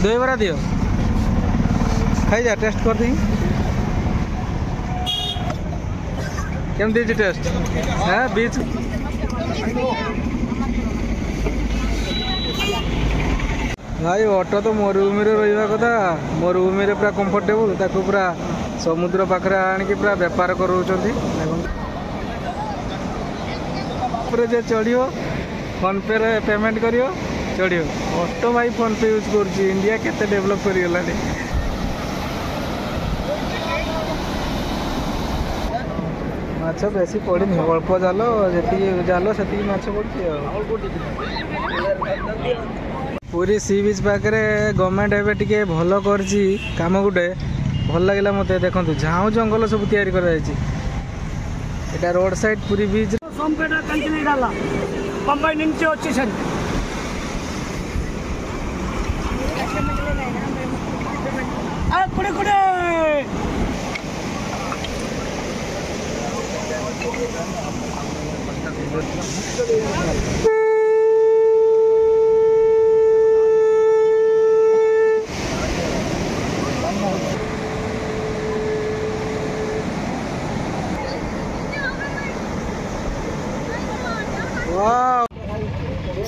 दही बरा दियो खाई जा टेस्ट कर दी केमती टेस्ट हाँ बीच भाई ऑटो तो मरुभूमि रहा कथा मरुभूमि पूरा कंफर्टेबल ताको पूरा समुद्र पाखे आणिक पूरा बेपार करोचंती जे चढ़ो फोन पे रे पेमेंट करियो चढ़ो ऑटो भाई फोन पे यूज कर इंडिया केते डेवलप करिगला माछ बेसी पड़नी अल्प जाल जी जाल से माछ पड़ी पूरी सी बीच पाखे गवर्नमेंट एवं टे भल कर कम गुटे भल लगे मत देखो झाऊ जंगल सब तैयारी कर रोड साइड पूरी बीच बंबई నుంచి వచ్చేసాను కుడే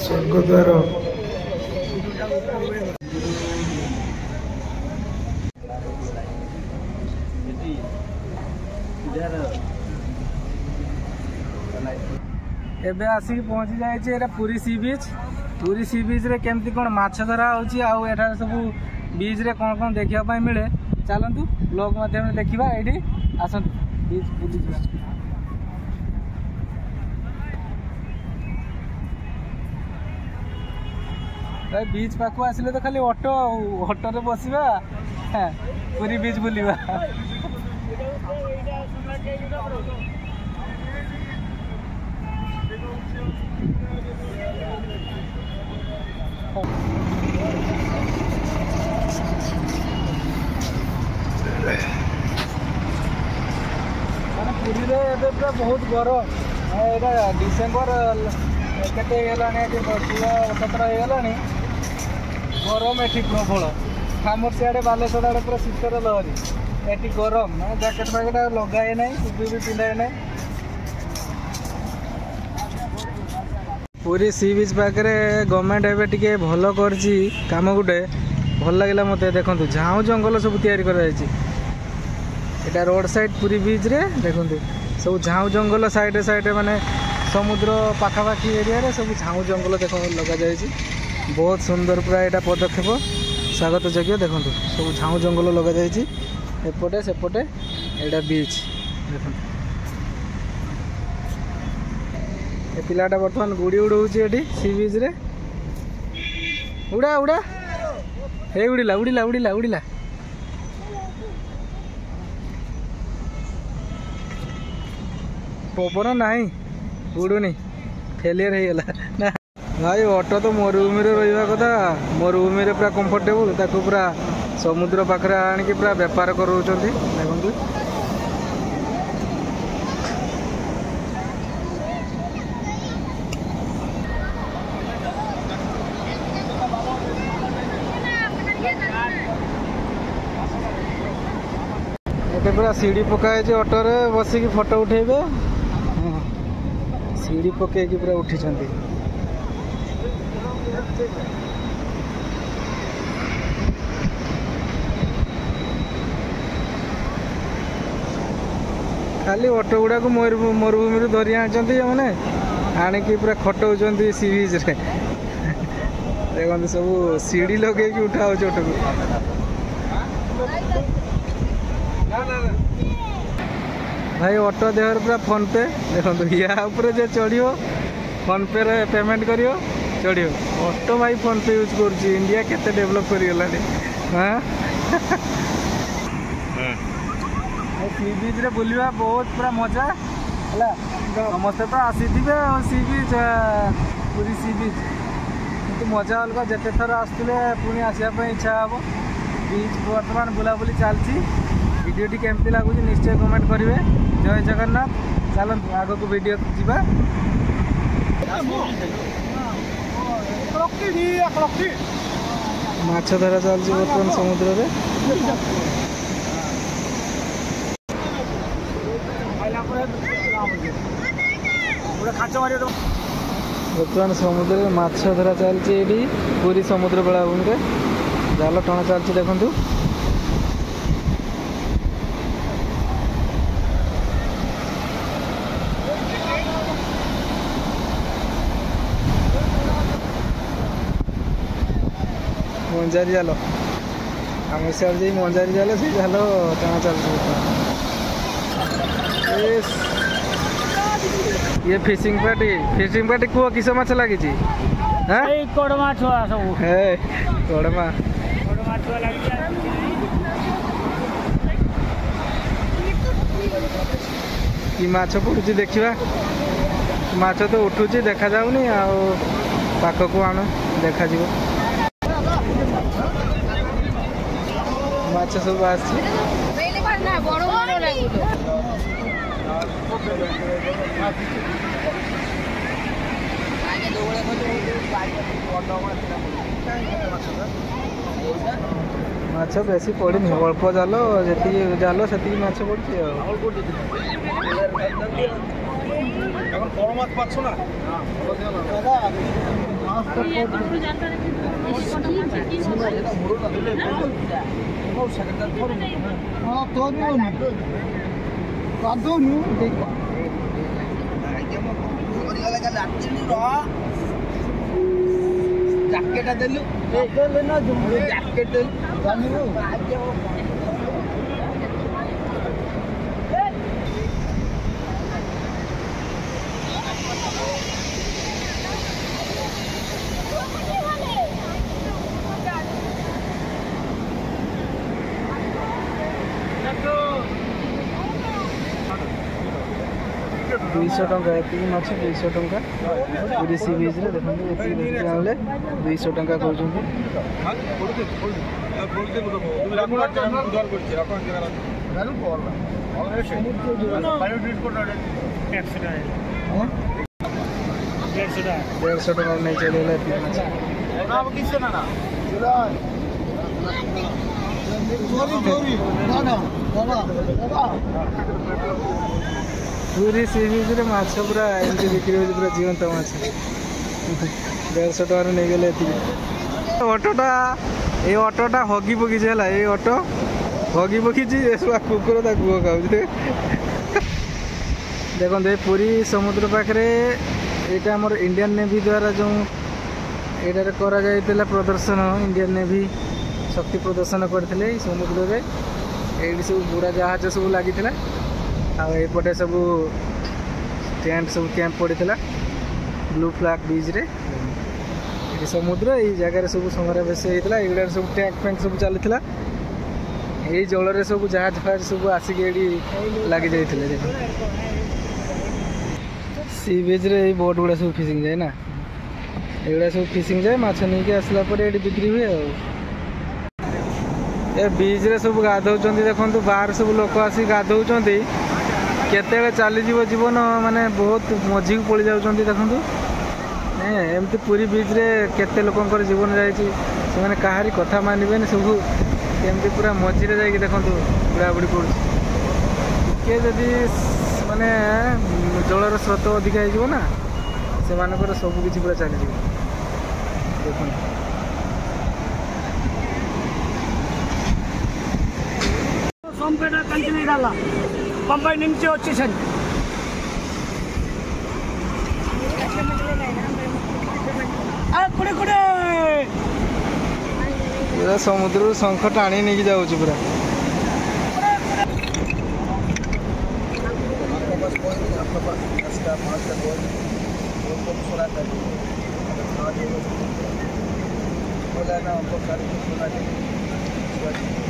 स्वर्गद्वार एबे आसिक पहुँची जाए पूरी सी बीच रे केमती कौन माछ धरा होची आउ एठार सब बीच रे कौन कौन देखा मिले चलतु ब्लॉग माध्यम देखा ये आसतु बीच बुली जा भाई बीच पाखु आसिले तो खाली ऑटो ऑटो रे बसिबा पूरी बीच बुलिबा पूरी रे पूरा बहुत गरम यहाँ डिसेम्बर केते गलानी 16-17 गलानी गरम एठी प्रबल आमर सियाड़े बालेश्वर आड़े पूरा शीतर लहरी एठी गरम जैकेट फैकेट लगाए ना टोपी भी पिंधाए ना पूरी सी बीच पाखे गवर्नमेंट एवं टे भल कर कम गुटे भल लगे मत देखो झाऊ जंगल सब तैयारी कर रोड साइड पूरी बीच रे देखो सब झाऊ जंगल साइड माने समुद्र पाखापाखी एरिया रे सब झाऊ जंगल देख लग जाए बहुत सुंदर पूरा यहाँ पदक्षेप स्वागत योग्य देखो सब झाऊ जंगल लग जाए एपटे सेपटे यहाँ बीच देखो ए पिलाटा बर्तमान गुड़ी उड़ाऊँगी ये सी बीच रे उड़ा उड़ा हे उड़िला उड़िला उड़िला उड़िला पवन नहीं उड़ूनी फेलियर हो गला ना भाई ऑटो तो मरुभूमि रहा कथा मरुभूमि पूरा कंफर्टेबल ताको पूरा समुद्र पाखे आणिक पूरा बेपार करोचंती देखो ये पूरा सीढ़ी पकाए ऑटो रे बसिक फोटो उठेबे सीढ़ी पकई पूरा उठी खाली ऑटो गुड़ा को मरुभूमि धरी आनी मैंने आणिक पूरा खटाऊँ सी बीच रे देखो सब सीढ़ी लगे उठा हो ऑटो को भाई ऑटो देहर पूरा फोन पे देखो या जे चढ़ो फोन पे रे पेमेंट करियो चढ़ो ऑटो भाई फोन पे यूज कर इंडिया केते डेवलप करिगला हाँ सी बीच रे बुलवा बहुत पूरा मजा है समस्ते तो आसी थे सी बीच पूरी सी बीच कितु मजा अलग जिते थर आसुले पुणी आसवाई इच्छा हे बीच बर्तमान बुलाबुली चलती वीडियो केमती लगुच निश्चय कमेंट करेंगे जय जगन्नाथ चलतु आग को वीडियो जीवा ମାଛ ଧରା ଚାଲିଛି ବର୍ତ୍ତମାନ ସମୁଦ୍ରରେ। ବର୍ତ୍ତମାନ ସମୁଦ୍ରରେ ମାଛ ଧରା ଚାଲିଛି ଏଇଠି ପୁରୀ ସମୁଦ୍ର ବେଳାଭୂମିରେ ଜାଲ ଟଣା ଚାଲିଛି ଦେଖନ୍ତୁ। ମଞ୍ଜାରୀ ଜାଲ ଆମେ ସିଆଡ଼େ ଯାଇ ମଞ୍ଜାରୀ ଜାଲ ସେ ଜାଲ ଟଣା ଚାଲିଛି ବର୍ତ୍ତମାନ। ये फिशिंग पार्टी कुह किस माछ लगी कड़मा छुआ सब कड़मा कि माछ पड़ुची देखा माछ तो उठुची देखा जाऊनी पाखक आण देखा माछ सब आस माछ बेसी पड़ी अल्प जाल जी जाल से माछ पड़ी जैकेट देलु जैकेट देलु दुईश टंका ये माछ 200 टंका पूरी सी बीच रे देखते आने 200 टंका कहते डेढ़ सौ टंका नहीं चले पूरी सी बीच रे माछ पूरा एमती बिक्री हो पूरा जीवंत माछ 150 टकर नहीं गले ऑटोटा ये ऑटोटा हगी पकी है ये ऑटो हगी पकी कुकुर ता गुह खाऊ देखो पूरी समुद्र पाखे यहाँ आम इंडियन नेवी द्वारा जो यहाँ करा प्रदर्शन इंडियन नेवी शक्ति प्रदर्शन करते समुद्र में ये सब बुरा जहाज सब लगी आउटे सब टेंट सब कैंप पड़ा ब्लू फ्लैग बीच रे ये समुद्र ये जगह सब समावेश होता है सब टैंक फैंक सब चली यही जल सब जहाज फाज सब आसिक लगी जाते सी बीच रे बोट गुड़ा सब फिशिंग जाए ना ये सब फिशिंग जाए माछ नहीं के आसला ये बिक्री हुए ए बीच रे सब गाधौ देखो बाहर सब लोक आसी गाधौ केते चली जीवन माने बहुत मझी को पड़ जाऊँ देखो एमती पूरी बीच रे केते लोकंकर जीवन जाने कहारी कथा मानवे सब एमती पूरा मझीरे जा देखो बुढ़ाबुढ़ी पड़े जदि माने जलर स्रोत अधिका हो ना से सब किसी पूरा चली देखो बंबई నుంచి వచ్చేసాను पूरा समुद्र शंख टाणी नहीं जाऊँ पूरा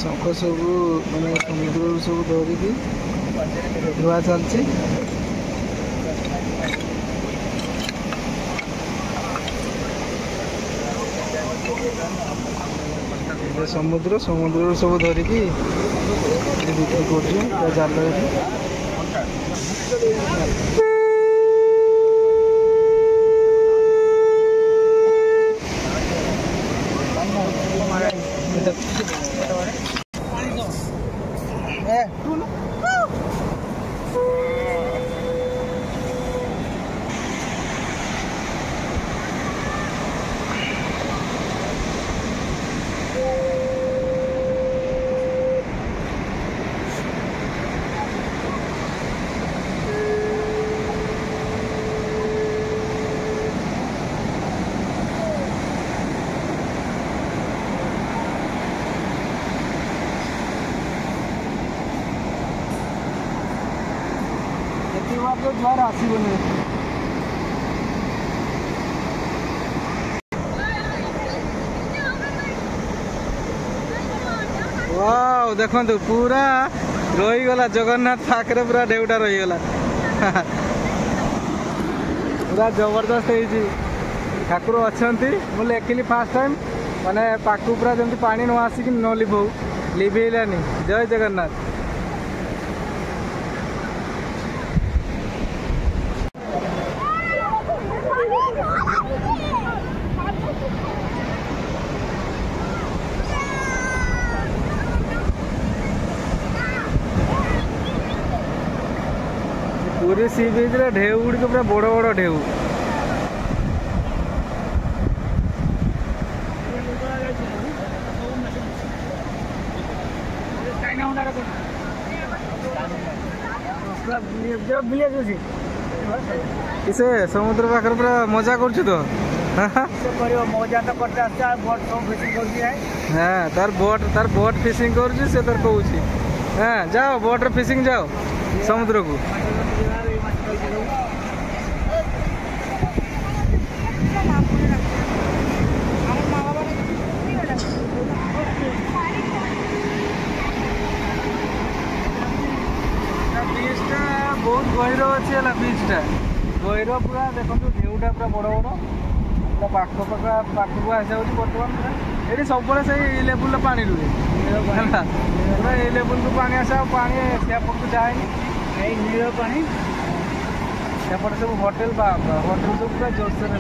शंख सब मैंने समुद्र सब धरिकी धुआ चलती समुद्र सब धरिकी बिक्री कर जाल द्वार आसबनी वाओ देखो पूरा रहीगला जगन्नाथ पाखे पूरा ढेउटा रहीगला पूरा जबरदस्त है ठाकुर अच्छा मुझे देखिली फास्ट टाइम माने पाखु पूरा जमी पानी न आसिक न लिभेलानी जय जगन्नाथ। पूरी सी बीच रे ढेउ गुड़िक पूरा बड़ बड़ ढेउ किसे समुद्र पाखर पूरा मजा कर तो मजा तो करते बोट सब फिशिंग कर हाँ तार बोट फिशिंग कर कहूँ हाँ जाओ बोट फिशिंग जाओ समुद्र को बहुत गहीर अच्छी है बीचटा गहीर पूरा देखो ढेउटा पूरा बड़ बड़ पूरा पाखक आसा बर्तमान पूरा ये सब से लेवल पा रुहे पूरा ये लेवल को पानी आसा पानी सेपट जाए नील पानी सेपट सब होटेल होटेल सब पूरा जोरसोर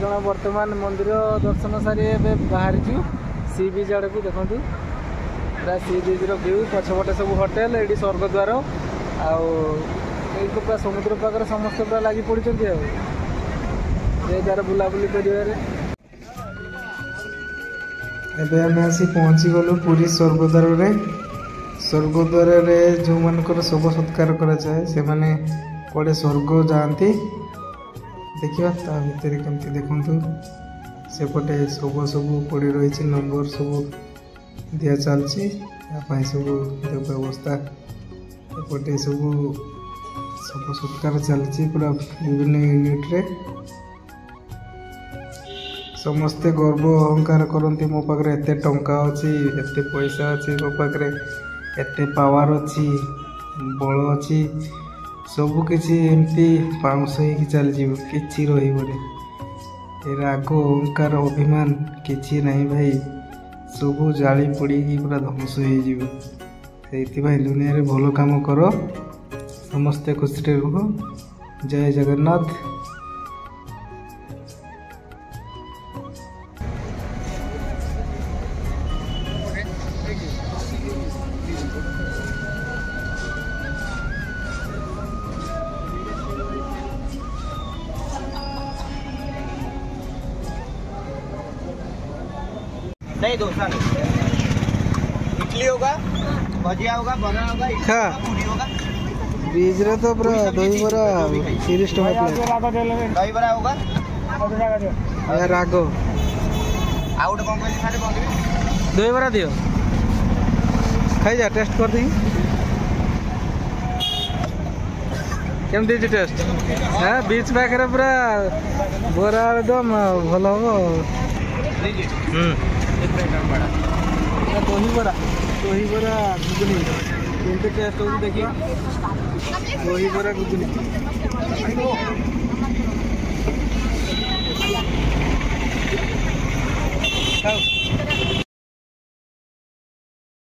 जन बर्तमान मंदिर दर्शन सारी बाहरी सी बीच आड़ को देखु पूरा सी बीच व्यू पछपटे सब होटेल ये स्वर्गद्वार पूरा समुद्र पाखे समस्त पूरा लगी पड़ी तार बुलाबुली कर पहुँची गलु पुरी स्वर्गद्वार जो मानकर शव सत्कार कराए से कड़े स्वर्ग जाती देखा ता भितर केमती देखु सेपटे सब सब पड़ रही नंबर सब दिया चलती सब व्यवस्था एपटे सब सब सत्कार चलती पूरा विभिन्न यूनिट्रे समस्ते गर्व अहंकार करती मो पाखे एत टंका अच्छी एत पैसा अच्छी मो पाखे एत पावर अच्छी बल अच्छी सबकि एमती पाउंस हो चल कि राग अहंकार अभिमान किसी ना भाई सब जाली पड़ी पूरा ध्वंस हो दुनिया रे भल काम कर समस्ते खुशी रुह जय जगन्नाथ। नहीं डोसा नहीं, इडली होगा, भजिया होगा, बना होगा, पूरी होगा। बीज रे तो पूरा दही बरा 30 टका प्लेट। दही बरा होगा या रागो आउट कौन कहली खाली बंद दही बरा दियो खाई जा टेस्ट कर दी केम दी टेस्ट। हां बीच पाखरे पूरा बोरा एकदम भल हो। दही बरा घुगनी केमते टेस्ट हो देखिए। दही बरा घुगनी खाओ।